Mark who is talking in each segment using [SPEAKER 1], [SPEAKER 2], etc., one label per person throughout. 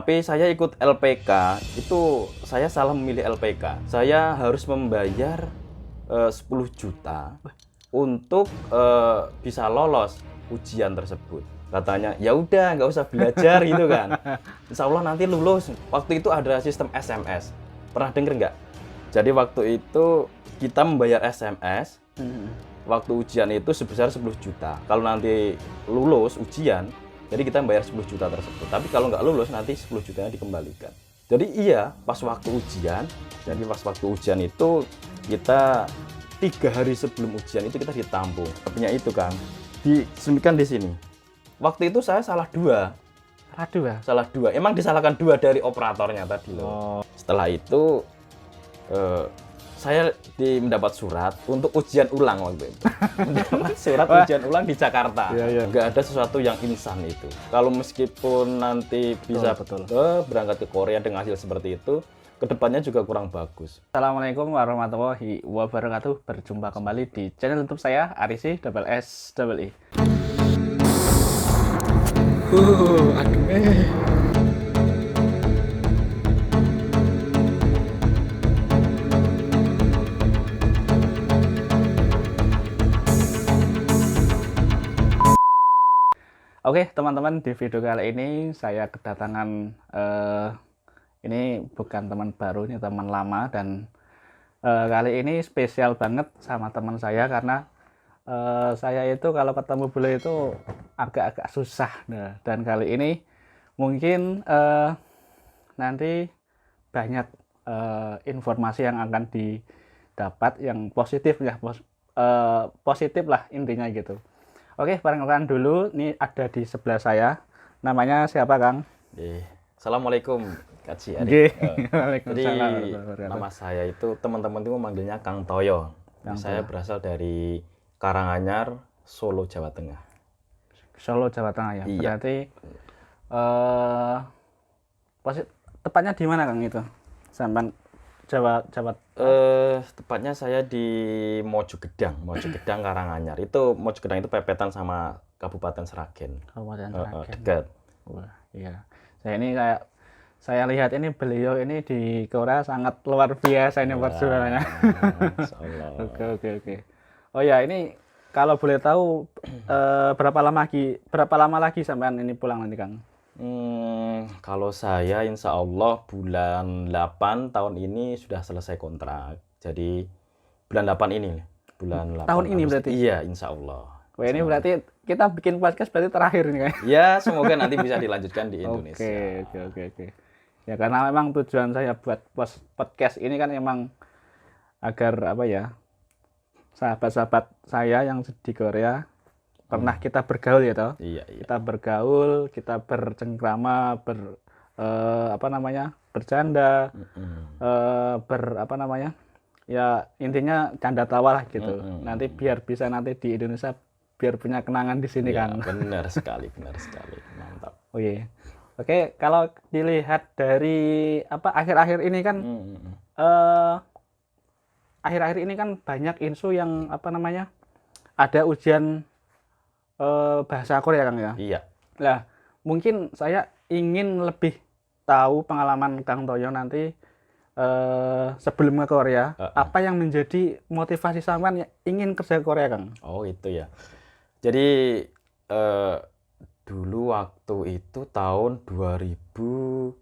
[SPEAKER 1] Tapi saya ikut LPK, itu saya salah memilih LPK. Saya harus membayar 10 juta untuk bisa lolos ujian tersebut. Katanya, ya udah nggak usah belajar gitu kan. Insya Allah nanti lulus. Waktu itu ada sistem SMS. Pernah denger nggak? Jadi waktu itu kita membayar SMS. Waktu ujian itu sebesar 10 juta. Kalau nanti lulus ujian, jadi kita bayar 10 juta tersebut. Tapi kalau nggak lulus nanti 10 jutanya dikembalikan. Jadi iya, pas waktu ujian, itu kita 3 hari sebelum ujian itu kita ditampung. Artinya itu kan, disemikan di sini. Waktu itu saya salah dua. Salah dua. Emang disalahkan dua dari operatornya tadi loh. Setelah itu saya mendapat surat untuk ujian ulang waktu itu. Mendapat surat ujian ulang di Jakarta. Nggak ada sesuatu yang instan itu. Kalau meskipun nanti bisa berangkat ke Korea dengan hasil seperti itu, kedepannya juga kurang bagus.
[SPEAKER 2] Assalamualaikum warahmatullahi wabarakatuh. Berjumpa kembali di channel YouTube saya, Arisi Double S Double I. Oke teman-teman, di video kali ini saya kedatangan ini bukan teman baru, ini teman lama. Dan kali ini spesial banget sama teman saya karena saya itu kalau ketemu beliau itu agak-agak susah. Nah, dan kali ini mungkin nanti banyak informasi yang akan didapat yang positif ya, positif lah intinya gitu. Oke, perkenalkan dulu, ini ada di sebelah saya. Namanya siapa, Kang?
[SPEAKER 1] Assalamualaikum, Kak Ci. Jadi nama saya itu teman-teman itu memanggilnya Kang Toyo. Saya berasal dari Karanganyar, Solo, Jawa Tengah.
[SPEAKER 2] Solo, Jawa Tengah ya.
[SPEAKER 1] Iya.
[SPEAKER 2] Berarti tepatnya di mana, Kang, itu? Sampai Jawa.
[SPEAKER 1] Tepatnya saya di Mojogedang, Karanganyar. Itu Mojogedang itu pepetan sama Kabupaten Sragen. Dekat.
[SPEAKER 2] Wah, iya. Saya lihat ini beliau ini di Korea sangat luar biasa ini perjuangannya. Oke. Oh ya, ini kalau boleh tahu berapa lama lagi sampean ini pulang nanti, Kang?
[SPEAKER 1] Kalau saya insya Allah bulan 8 tahun ini sudah selesai kontrak. Jadi bulan 8 ini.
[SPEAKER 2] Tahun ini berarti?
[SPEAKER 1] Iya, insya Allah.
[SPEAKER 2] Wah, ini berarti kita bikin podcast berarti terakhir ini, kan?
[SPEAKER 1] Ya, semoga nanti bisa dilanjutkan di Indonesia.
[SPEAKER 2] Oke. Ya, karena memang tujuan saya buat podcast ini kan emang agar apa ya, sahabat-sahabat saya yang di Korea pernah kita bergaul ya toh.
[SPEAKER 1] Iya.
[SPEAKER 2] Kita bergaul, kita bercengkrama, bercanda, ya intinya canda tawa lah gitu. Nanti biar bisa nanti di Indonesia biar punya kenangan di sini
[SPEAKER 1] ya,
[SPEAKER 2] kan.
[SPEAKER 1] Benar sekali, mantap.
[SPEAKER 2] Oh iya. Oke, kalau dilihat dari akhir-akhir ini kan akhir-akhir ini kan banyak isu yang ada ujian bahasa Korea, Kang, ya.
[SPEAKER 1] Iya.
[SPEAKER 2] Nah, mungkin saya ingin lebih tahu pengalaman Kang Toyo nanti sebelum ke Korea, apa yang menjadi motivasi sampean ingin kerja ke Korea, Kang?
[SPEAKER 1] Oh, itu ya. Jadi dulu waktu itu tahun 2012,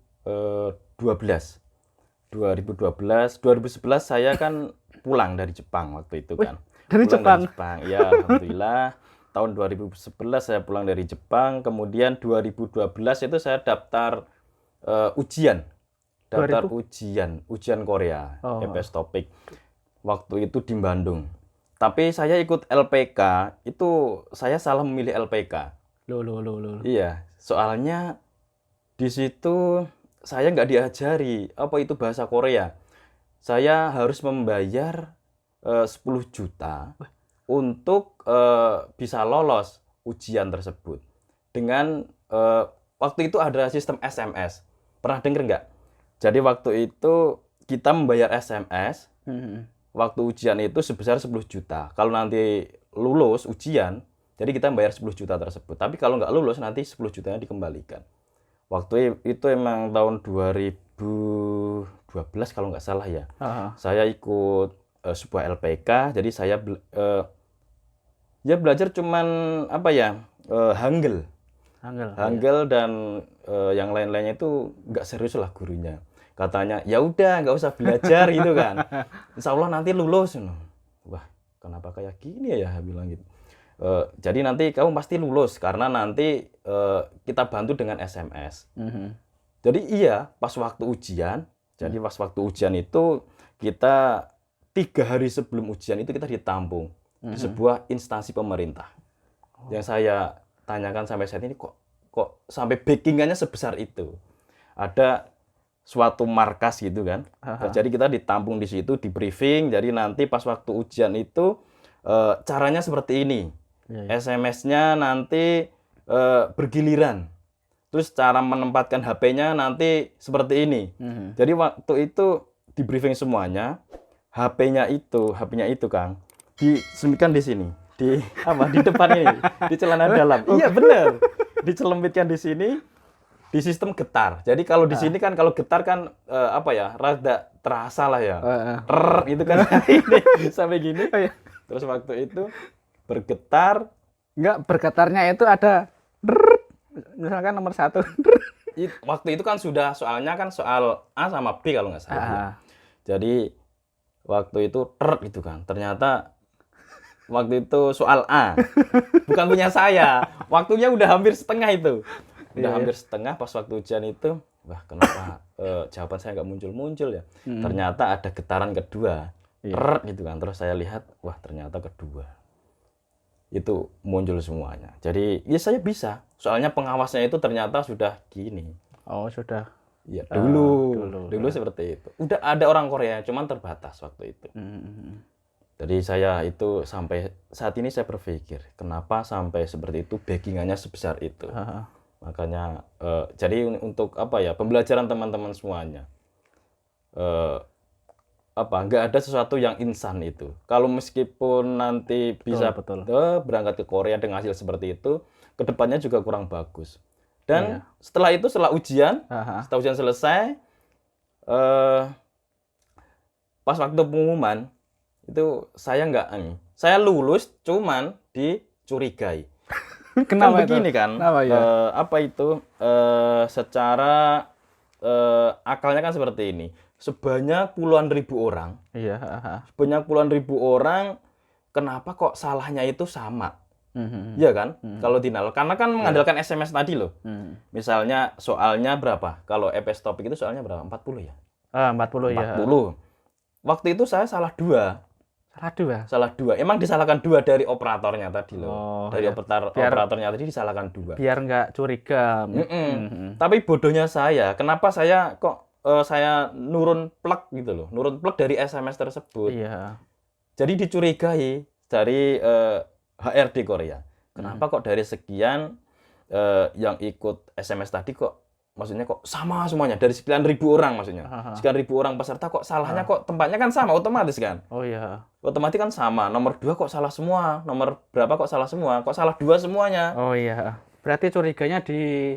[SPEAKER 1] 2011 saya kan pulang dari Jepang waktu itu kan.
[SPEAKER 2] Dari Jepang?
[SPEAKER 1] Ya, alhamdulillah. Tahun 2011 saya pulang dari Jepang, kemudian 2012 itu saya daftar ujian Korea, EPS Topik. Waktu itu di Bandung. Tapi saya ikut LPK, itu saya salah memilih LPK.
[SPEAKER 2] Loh.
[SPEAKER 1] Iya, soalnya di situ saya nggak diajari apa itu bahasa Korea. Saya harus membayar 10 juta untuk bisa lolos ujian tersebut. Dengan waktu itu ada sistem SMS. Pernah denger nggak? Jadi waktu itu kita membayar SMS. Waktu ujian itu sebesar 10 juta. Kalau nanti lulus ujian, jadi kita membayar 10 juta tersebut. Tapi kalau nggak lulus nanti 10 jutanya dikembalikan. Waktu itu emang tahun 2012 kalau nggak salah ya. Saya ikut sebuah LPK, jadi saya ya belajar cuman apa ya, Hangul dan yang lain-lainnya itu nggak serius lah gurunya. Katanya ya udah nggak usah belajar gitu kan. Insya Allah nanti lulus. Wah, kenapa kayak gini ya bilang gitu. Jadi nanti kamu pasti lulus karena nanti kita bantu dengan SMS. Jadi iya pas waktu ujian. Jadi pas waktu ujian itu kita 3 hari sebelum ujian itu kita ditampung di sebuah instansi pemerintah. Yang saya tanyakan sampai saat ini kok sampai backingannya sebesar itu. Ada suatu markas gitu kan. Jadi kita ditampung di situ, di briefing. Jadi nanti pas waktu ujian itu caranya seperti ini. SMS-nya nanti bergiliran. Terus cara menempatkan HP-nya nanti seperti ini. Jadi waktu itu di briefing semuanya, HP-nya itu Kang, disembunyikan di sini. Di depan ini, di celana dalam. Iya benar. Dicelempitkan di sini. Di sistem getar. Jadi kalau di sini kan kalau getar kan rada terasa lah ya. Itu kan ini sampai gini. Terus waktu itu bergetar.
[SPEAKER 2] Enggak, bergetarnya itu ada misalkan nomor 1.
[SPEAKER 1] Waktu itu kan sudah soalnya kan soal A sama B kalau nggak salah. Ya. Jadi waktu itu gitu kan. Ternyata waktu itu soal A. Bukan punya saya. Waktunya udah hampir setengah itu. Udah hampir setengah pas waktu ujian itu. Wah, kenapa jawaban saya nggak muncul-muncul ya? Ternyata ada getaran kedua. Gitu kan. Terus saya lihat, wah ternyata kedua. Itu muncul semuanya. Jadi, ya saya bisa. Soalnya pengawasnya itu ternyata sudah gini.
[SPEAKER 2] Oh, sudah.
[SPEAKER 1] Ya, dulu seperti itu. Udah ada orang Korea, cuman terbatas waktu itu. Jadi saya itu sampai saat ini saya berpikir, kenapa sampai seperti itu, backingannya sebesar itu. Makanya, jadi untuk pembelajaran teman-teman semuanya. Nggak ada sesuatu yang instan itu. Kalau meskipun nanti bisa berangkat ke Korea dengan hasil seperti itu, kedepannya juga kurang bagus. Dan setelah ujian, setelah ujian selesai, pas waktu pengumuman itu saya lulus cuman dicurigai.
[SPEAKER 2] Kenapa
[SPEAKER 1] kan begini
[SPEAKER 2] itu?
[SPEAKER 1] kan? Secara akalnya kan seperti ini. Sebanyak puluhan ribu orang. Sebanyak puluhan ribu orang, kenapa kok salahnya itu sama? Iya kan? Kalau Dinal, karena kan mengandalkan SMS tadi loh. Misalnya soalnya berapa? Kalau EPS Topik itu soalnya berapa? 40 ya?
[SPEAKER 2] 40 ya.
[SPEAKER 1] 40. Waktu itu saya salah 2. Salah 2. Emang disalahkan 2 dari operatornya tadi loh. Operatornya tadi disalahkan 2.
[SPEAKER 2] Biar nggak curiga.
[SPEAKER 1] Tapi bodohnya saya, kenapa saya kok saya nurun plug gitu loh. Nurun plug dari SMS tersebut. Jadi dicurigai dari HRD Korea. Kenapa kok dari sekian yang ikut SMS tadi maksudnya kok sama semuanya dari sekian ribu orang maksudnya. Sekian ribu orang peserta kok salahnya kok tempatnya kan sama otomatis kan? Otomatis kan sama. Nomor 2 kok salah semua. Nomor berapa kok salah semua? Kok salah 2 semuanya?
[SPEAKER 2] Berarti curiganya di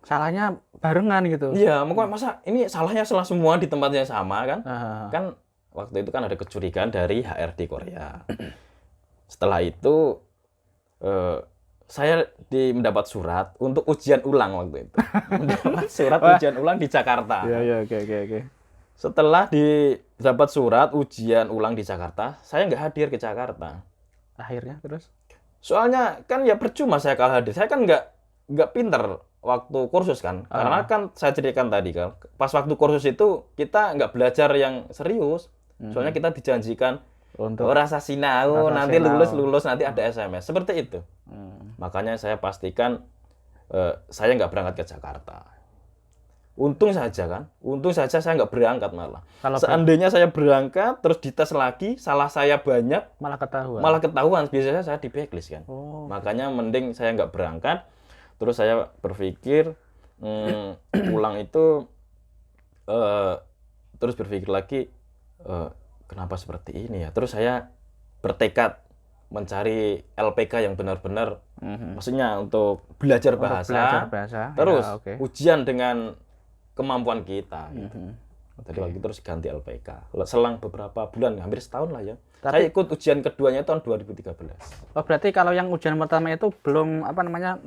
[SPEAKER 2] salahnya barengan gitu.
[SPEAKER 1] Iya, masa ini salahnya salah semua di tempat yang sama kan? Kan waktu itu kan ada kecurigaan dari HRD Korea. Setelah itu saya mendapat surat untuk ujian ulang waktu itu. Mendapat surat ujian ulang di Jakarta.
[SPEAKER 2] Oke.
[SPEAKER 1] Setelah dapat surat ujian ulang di Jakarta, saya nggak hadir ke Jakarta.
[SPEAKER 2] Akhirnya terus?
[SPEAKER 1] Soalnya kan ya percuma saya kalau hadir. Saya kan nggak pinter waktu kursus kan. Karena kan saya ceritakan tadi kan, pas waktu kursus itu kita nggak belajar yang serius. Soalnya kita dijanjikan untuk rasa sinau, nanti lulus nanti ada SMS. Seperti itu. Makanya saya pastikan saya nggak berangkat ke Jakarta. Untung saja saya nggak berangkat malah. Seandainya saya berangkat, terus dites lagi, salah saya banyak, malah ketahuan. Biasanya saya di blacklist kan. Makanya mending saya nggak berangkat. Terus saya berpikir, pulang itu, terus berpikir lagi, kenapa seperti ini ya. Terus saya bertekad mencari LPK yang benar-benar, maksudnya untuk belajar bahasa,
[SPEAKER 2] belajar bahasa.
[SPEAKER 1] terus
[SPEAKER 2] Ya, oke.
[SPEAKER 1] ujian dengan kemampuan kita. Gitu. Jadi waktu itu terus ganti LPK. Selang beberapa bulan, hampir setahun lah ya. Saya ikut ujian keduanya tahun 2013.
[SPEAKER 2] Oh, berarti kalau yang ujian pertama itu belum apa namanya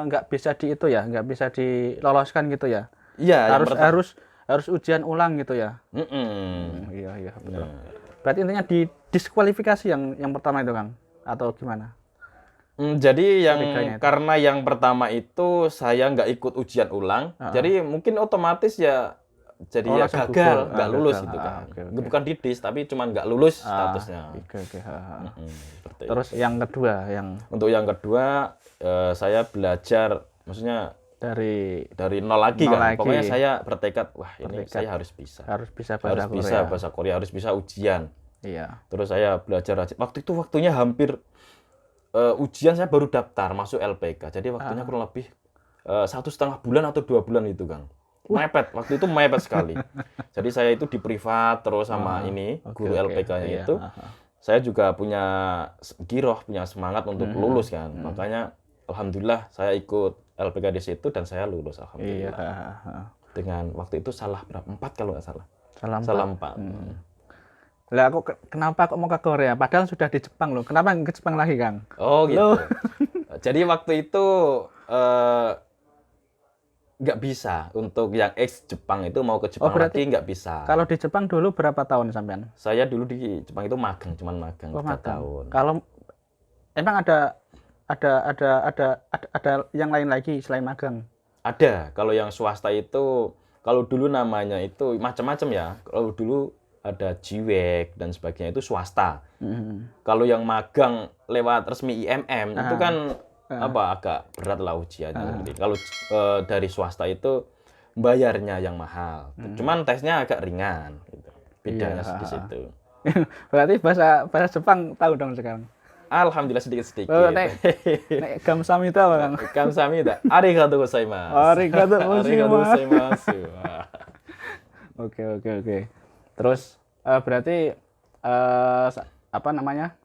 [SPEAKER 2] nggak bisa di itu ya, nggak bisa diloloskan gitu ya?
[SPEAKER 1] Iya, yang
[SPEAKER 2] Harus ujian ulang gitu ya? Iya iya betul. Berarti intinya didiskualifikasi yang pertama itu Kang, atau gimana?
[SPEAKER 1] Jadi
[SPEAKER 2] Ketiganya itu.
[SPEAKER 1] karena yang pertama itu saya nggak ikut ujian ulang, jadi mungkin otomatis ya jadi
[SPEAKER 2] Oh,
[SPEAKER 1] ya
[SPEAKER 2] langsung
[SPEAKER 1] gagal,
[SPEAKER 2] gugur.
[SPEAKER 1] nggak lulus
[SPEAKER 2] Gagal.
[SPEAKER 1] gitu kan.
[SPEAKER 2] Oke.
[SPEAKER 1] Bukan didis, tapi cuman nggak lulus statusnya.
[SPEAKER 2] Oke.
[SPEAKER 1] Seperti
[SPEAKER 2] Terus
[SPEAKER 1] itu.
[SPEAKER 2] yang kedua yang
[SPEAKER 1] Untuk yang kedua, saya belajar, maksudnya
[SPEAKER 2] dari
[SPEAKER 1] dari nol lagi
[SPEAKER 2] Nol
[SPEAKER 1] kan.
[SPEAKER 2] lagi.
[SPEAKER 1] Pokoknya saya bertekad, wah ini
[SPEAKER 2] Bertekad.
[SPEAKER 1] saya harus bisa.
[SPEAKER 2] harus bisa
[SPEAKER 1] Harus
[SPEAKER 2] bahasa
[SPEAKER 1] bisa
[SPEAKER 2] Korea.
[SPEAKER 1] bahasa Korea, harus bisa ujian.
[SPEAKER 2] Iya.
[SPEAKER 1] Terus saya belajar rajin. Waktu itu waktunya hampir ujian saya baru daftar masuk LPK. Jadi waktunya kurang lebih 1,5 bulan atau 2 bulan itu, Kang. Mepet, waktu itu mepet sekali. Jadi saya itu di privat terus sama ini guru LPK-nya
[SPEAKER 2] Iya.
[SPEAKER 1] itu. Saya juga punya giroh, punya semangat untuk lulus kan. Makanya alhamdulillah saya ikut LPK di situ dan saya lulus
[SPEAKER 2] Iya.
[SPEAKER 1] alhamdulillah. Dengan waktu itu salah berapa? 4 kalau nggak salah. Salah 4.
[SPEAKER 2] Lah kenapa kok mau ke Korea? Padahal sudah di Jepang loh. Kenapa nggak ke Jepang lagi, Kang?
[SPEAKER 1] Oh gitu. Jadi waktu itu nggak bisa untuk yang ex Jepang itu mau ke Jepang
[SPEAKER 2] berarti
[SPEAKER 1] lagi nggak bisa.
[SPEAKER 2] Kalau di Jepang dulu berapa tahun sampean?
[SPEAKER 1] Saya dulu di Jepang itu magang, cuman magang 3
[SPEAKER 2] magang.
[SPEAKER 1] tahun.
[SPEAKER 2] Kalau emang ada yang lain lagi selain magang?
[SPEAKER 1] Ada. Kalau yang swasta itu, kalau dulu namanya itu macam-macam ya. Kalau dulu ada JIWEK dan sebagainya itu swasta. Kalau yang magang lewat resmi IMM itu kan agak berat lah ujiannya. Kalau dari swasta itu bayarnya yang mahal. Cuman tesnya agak ringan gitu. Bedanya di situ.
[SPEAKER 2] Berarti bahasa Jepang tahu dong sekarang.
[SPEAKER 1] Alhamdulillah sedikit-sedikit.
[SPEAKER 2] Nek gamsamnita apa, Kang?
[SPEAKER 1] Kamsahamnida. Arigatou gozaimasu.
[SPEAKER 2] Arigatou
[SPEAKER 1] gozaimasu.
[SPEAKER 2] Oke. Terus berarti apa namanya?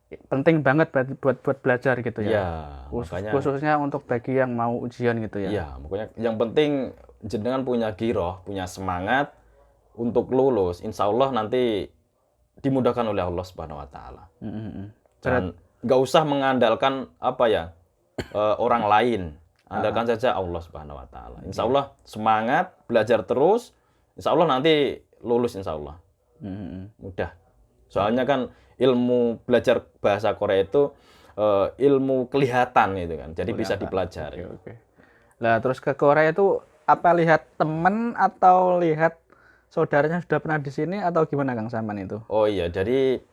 [SPEAKER 2] Penting banget buat belajar gitu ya.
[SPEAKER 1] Ya, makanya
[SPEAKER 2] Khususnya untuk bagi yang mau ujian gitu ya.
[SPEAKER 1] iya, pokoknya yang penting jenengan punya giroh, punya semangat untuk lulus. Insya Allah nanti dimudahkan oleh Allah Subhanahu Wa Taala. Dan nggak usah mengandalkan orang lain, andalkan saja Allah Subhanahu Wa Taala. Insya Allah semangat, belajar terus. Insya Allah nanti lulus Insya Allah. Mudah. Soalnya kan ilmu belajar bahasa Korea itu ilmu kelihatan gitu kan. Jadi bisa dipelajari.
[SPEAKER 2] Oke. Lah terus ke Korea itu apa lihat temen atau lihat saudaranya sudah pernah di sini atau gimana Kang Saman itu?
[SPEAKER 1] Oh iya, jadi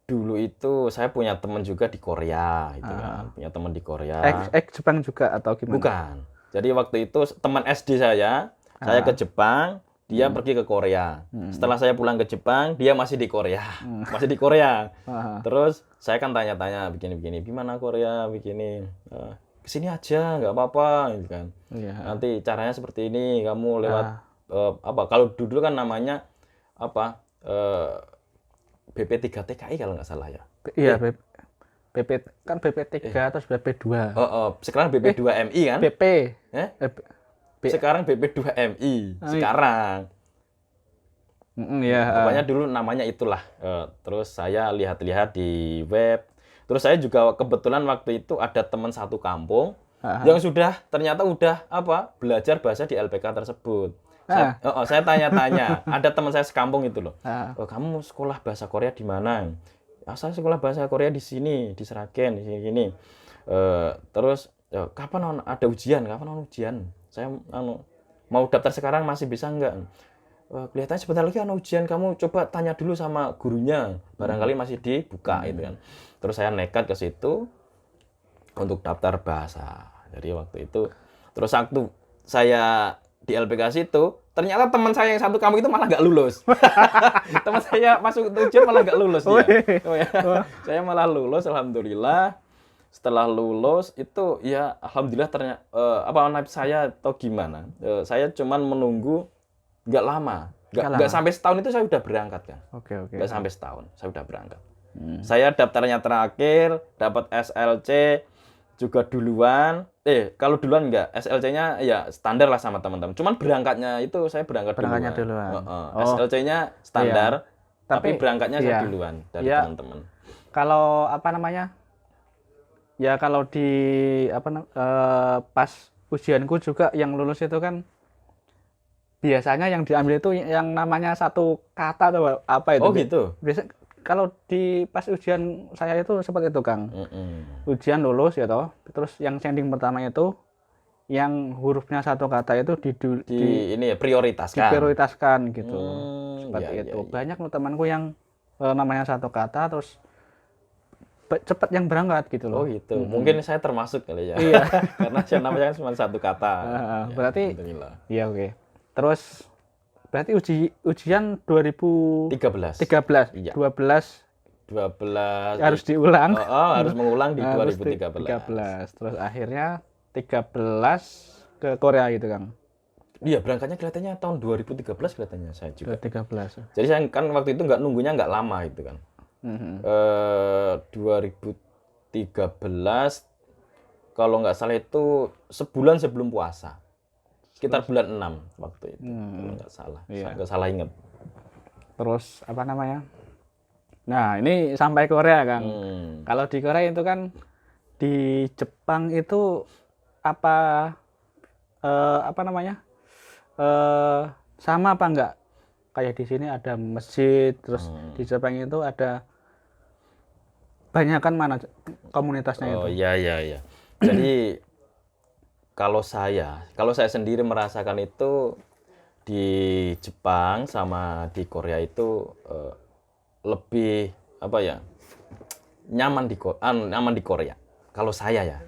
[SPEAKER 1] dulu itu saya punya teman juga di Korea gitu kan. Punya teman di Korea.
[SPEAKER 2] Jepang juga atau gimana?
[SPEAKER 1] Bukan. Jadi waktu itu teman SD saya ke Jepang, dia pergi ke Korea. Setelah saya pulang ke Jepang, dia masih di Korea. Masih di Korea. Terus saya kan tanya-tanya begini-begini, gimana Korea begini. Kesini aja, nggak apa-apa gitu kan.
[SPEAKER 2] Iya.
[SPEAKER 1] Nanti caranya seperti ini, kamu lewat kalau dulu kan namanya BP3TKI kalau nggak salah ya.
[SPEAKER 2] Iya, BP3 terus BP2.
[SPEAKER 1] Sekarang BP2MI kan?
[SPEAKER 2] BP.
[SPEAKER 1] Sekarang BP2MI. Sekarang.
[SPEAKER 2] Iya.
[SPEAKER 1] Pokoknya dulu namanya itulah. Terus saya lihat-lihat di web. Terus saya juga kebetulan waktu itu ada teman satu kampung yang ternyata udah belajar bahasa di LPK tersebut. Saya tanya-tanya, ada teman saya sekampung itu loh. Kamu sekolah bahasa Korea di mana? Saya sekolah bahasa Korea di sini, di Sragen, di sini. Terus kapan ada ujian? Saya mau daftar sekarang masih bisa enggak? Kelihatannya sebentar lagi ada ujian, kamu coba tanya dulu sama gurunya. Barangkali masih dibuka itu kan. Terus saya nekat ke situ untuk daftar bahasa. Jadi waktu itu terus waktu saya di LPK situ, ternyata teman saya yang satu kampung itu malah nggak lulus. Teman saya masuk ujian malah nggak lulus dia. Saya malah lulus, alhamdulillah. Setelah lulus itu ya alhamdulillah ternyata nasib saya atau gimana? Saya cuman menunggu nggak lama, nggak sampai setahun itu saya udah berangkat kan.
[SPEAKER 2] Oke.
[SPEAKER 1] Nggak sampai setahun saya udah berangkat. Saya daftarnya terakhir, dapat SLC juga duluan. Kalau duluan enggak, SLC-nya ya standar lah sama teman-teman. Cuman berangkatnya itu saya berangkat
[SPEAKER 2] Berangkatnya
[SPEAKER 1] duluan.
[SPEAKER 2] duluan.
[SPEAKER 1] SLC-nya standar, tapi
[SPEAKER 2] Tapi
[SPEAKER 1] berangkatnya saya
[SPEAKER 2] iya.
[SPEAKER 1] duluan dari
[SPEAKER 2] Ya.
[SPEAKER 1] teman-teman.
[SPEAKER 2] Kalau apa namanya? Ya kalau di pas ujianku juga yang lulus itu kan biasanya yang diambil itu yang namanya satu kata atau apa itu.
[SPEAKER 1] Oh gitu.
[SPEAKER 2] Biasa kalau di pas ujian saya itu seperti itu, Kang.
[SPEAKER 1] Mm-mm.
[SPEAKER 2] Ujian lulus ya toh. Terus yang sending pertama itu yang hurufnya satu kata itu
[SPEAKER 1] Ini ya prioritaskan.
[SPEAKER 2] diprioritaskan gitu. Seperti
[SPEAKER 1] Iya,
[SPEAKER 2] itu.
[SPEAKER 1] iya, iya.
[SPEAKER 2] Banyak loh temanku yang namanya satu kata terus cepat yang berangkat gitu
[SPEAKER 1] Oh
[SPEAKER 2] loh.
[SPEAKER 1] gitu. Mungkin saya termasuk kali ya.
[SPEAKER 2] Iya.
[SPEAKER 1] Karena saya namanya kan cuma satu kata. Ya,
[SPEAKER 2] Berarti
[SPEAKER 1] alhamdulillah.
[SPEAKER 2] iya oke. Terus berarti ujian 2013,
[SPEAKER 1] 13. Iya.
[SPEAKER 2] 12
[SPEAKER 1] 12
[SPEAKER 2] harus diulang.
[SPEAKER 1] harus mengulang di
[SPEAKER 2] Harus
[SPEAKER 1] 2013.
[SPEAKER 2] Terus akhirnya 13 ke Korea gitu, Kang.
[SPEAKER 1] Iya, berangkatnya kelihatannya tahun 2013 kelihatannya saya juga.
[SPEAKER 2] 13.
[SPEAKER 1] Jadi saya kan waktu itu nunggunya nggak lama itu kan. 2013 kalau nggak salah itu sebulan sebelum puasa. Sekitar bulan 6 waktu itu. Kalau nggak salah.
[SPEAKER 2] Iya.
[SPEAKER 1] Saya nggak salah ingat.
[SPEAKER 2] Terus apa namanya? Nah, ini sampai Korea, Kang. Kalau di Korea itu kan di Jepang itu apa namanya? Sama apa enggak? Kayak di sini ada masjid, terus di Jepang itu ada banyakan mana komunitasnya itu?
[SPEAKER 1] Oh iya iya iya. Jadi kalau saya sendiri merasakan itu di Jepang sama di Korea itu lebih apa ya? Nyaman di Korea. Kalau saya ya,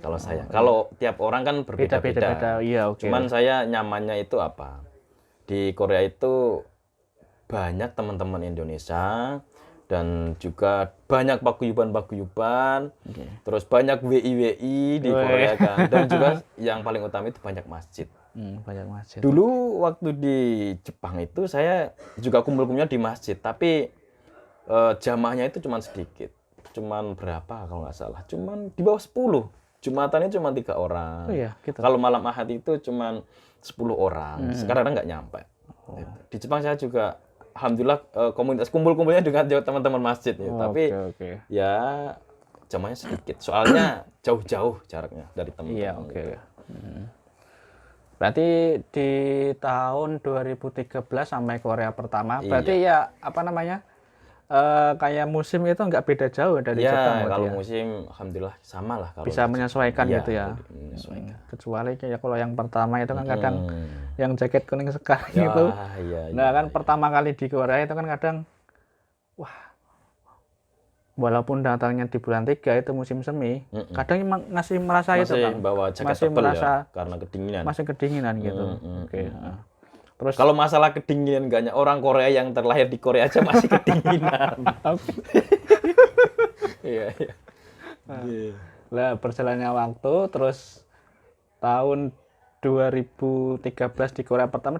[SPEAKER 1] Kalau tiap orang kan berbeda-beda.
[SPEAKER 2] Iya, oke.
[SPEAKER 1] Cuman saya nyamannya itu apa? Di Korea itu banyak teman-teman Indonesia dan juga banyak paguyuban, terus banyak WI di Korea kan, dan juga yang paling utama itu banyak masjid.
[SPEAKER 2] Banyak masjid.
[SPEAKER 1] Dulu waktu di Jepang itu saya juga kumpul-kumpulnya di masjid, tapi jamaahnya itu cuma sedikit, cuman berapa kalau nggak salah, cuman di bawah 10. Jumatannya cuma 3 orang.
[SPEAKER 2] Oh iya, gitu.
[SPEAKER 1] Kalau malam Ahad itu cuma 10 orang. Sekarang nggak nyampe. Di Jepang saya juga alhamdulillah komunitas kumpul-kumpulnya dengan teman-teman masjid ya. Tapi
[SPEAKER 2] Oke.
[SPEAKER 1] ya jamaahnya sedikit. Soalnya jauh-jauh jaraknya dari teman-teman.
[SPEAKER 2] Iya, oke. Berarti di tahun 2013 sampai Korea pertama, berarti ya apa namanya? Kayak musim itu nggak beda jauh dari Jepang.
[SPEAKER 1] Kalau
[SPEAKER 2] ya?
[SPEAKER 1] musim alhamdulillah sama lah kalau
[SPEAKER 2] Bisa menyesuaikan
[SPEAKER 1] iya,
[SPEAKER 2] gitu ya.
[SPEAKER 1] menyesuaikan.
[SPEAKER 2] Kecuali kayak kalau yang pertama itu kan kadang yang jaket kuning sekali
[SPEAKER 1] Ya,
[SPEAKER 2] itu.
[SPEAKER 1] iya,
[SPEAKER 2] Nah kan pertama kali di Korea itu kan kadang wah, walaupun datangnya di bulan 3 itu musim semi, kadang emang masih merasa itu
[SPEAKER 1] masih
[SPEAKER 2] kan.
[SPEAKER 1] bawa jaket
[SPEAKER 2] Masih
[SPEAKER 1] tebal
[SPEAKER 2] merasa
[SPEAKER 1] ya, karena kedinginan.
[SPEAKER 2] masih kedinginan gitu. Oke. Terus
[SPEAKER 1] Kalau masalah kedinginan enggaknya orang Korea yang terlahir di Korea aja masih kedinginan. Iya, iya.
[SPEAKER 2] lah perjalannya waktu terus tahun 2013 di Korea pertama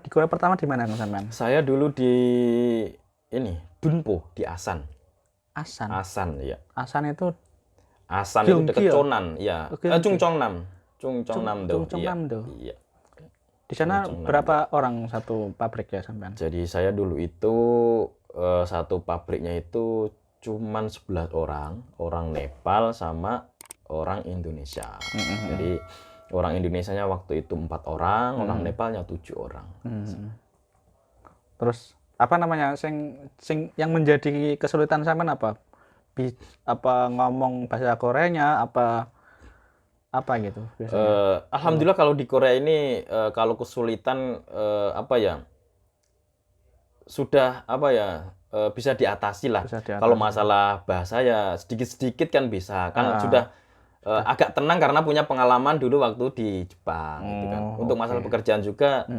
[SPEAKER 2] di mana Kang Sampean?
[SPEAKER 1] Saya dulu di Dunpo di Asan.
[SPEAKER 2] Asan.
[SPEAKER 1] Asan ya.
[SPEAKER 2] Asan itu
[SPEAKER 1] Asan itu dekat
[SPEAKER 2] Gyeonggi ya?
[SPEAKER 1] Chonan, ya. Chungcheongnam. Chungcheongnam-do.
[SPEAKER 2] Chungcheongnam-do.
[SPEAKER 1] Iya.
[SPEAKER 2] Di sana berapa orang satu pabrik ya Sampean?
[SPEAKER 1] Jadi saya dulu itu satu pabriknya itu cuman 11 orang Nepal sama orang Indonesia. Jadi orang Indonesianya waktu itu 4 orang, orang Nepalnya 7 orang.
[SPEAKER 2] Terus apa namanya sing yang menjadi kesulitan Sampean apa? Apa ngomong bahasa Koreanya apa gitu biasanya?
[SPEAKER 1] Alhamdulillah kalau di Korea ini kalau kesulitan apa ya sudah apa ya bisa diatasi lah.
[SPEAKER 2] Bisa diatasi.
[SPEAKER 1] Kalau masalah bahasa ya sedikit-sedikit kan bisa kan sudah agak tenang karena punya pengalaman dulu waktu di Jepang gitu kan. Untuk masalah pekerjaan juga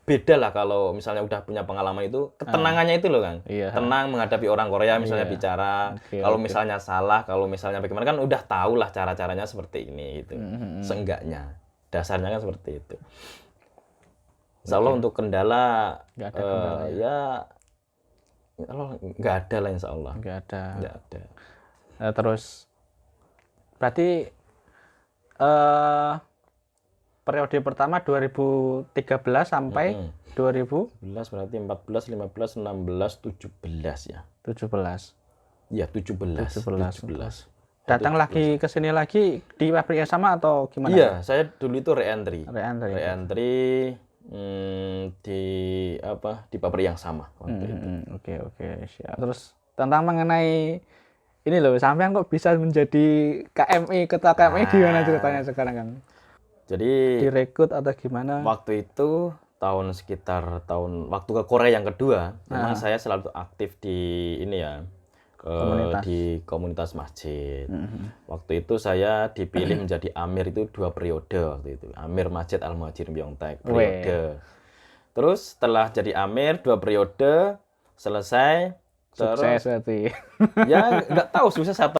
[SPEAKER 1] beda lah kalau misalnya udah punya pengalaman itu ketenangannya itu loh kan.
[SPEAKER 2] Iya.
[SPEAKER 1] Tenang menghadapi orang Korea misalnya bicara. Kalau misalnya salah, kalau misalnya bagaimana kan udah tahu lah cara-caranya seperti ini gitu. Seenggaknya dasarnya kan seperti itu. Insya Allah untuk kendala,
[SPEAKER 2] Nggak ada kendala,
[SPEAKER 1] ya kalau nggak ada lah insya Allah.
[SPEAKER 2] Nggak ada.
[SPEAKER 1] Nggak ada.
[SPEAKER 2] Terus berarti eh periode pertama 2013 sampai 2017.
[SPEAKER 1] 11 berarti 14, 15, 16, 17 ya. Iya, 17.
[SPEAKER 2] 17. Datang lagi ke sini lagi di pabrik yang sama atau gimana?
[SPEAKER 1] Iya, saya dulu itu re-entry.
[SPEAKER 2] Re-entry.
[SPEAKER 1] Re-entry di apa? Di pabrik yang sama waktu itu.
[SPEAKER 2] Oke, siap. Terus tentang mengenai ini loh, sampean kok bisa menjadi KMI, ketua KMI gimana ceritanya sekarang, Kang?
[SPEAKER 1] Jadi
[SPEAKER 2] Direkrut atau gimana?
[SPEAKER 1] waktu itu sekitar tahun waktu ke Korea yang kedua, memang saya selalu aktif di ini ya, di komunitas masjid. Waktu itu saya dipilih menjadi amir itu 2 periode waktu itu. Amir Masjid Al Muhajirin Pyeongtaek periode. Terus setelah jadi amir 2 periode selesai,
[SPEAKER 2] Sukses berarti.
[SPEAKER 1] ya nggak tahu sukses atau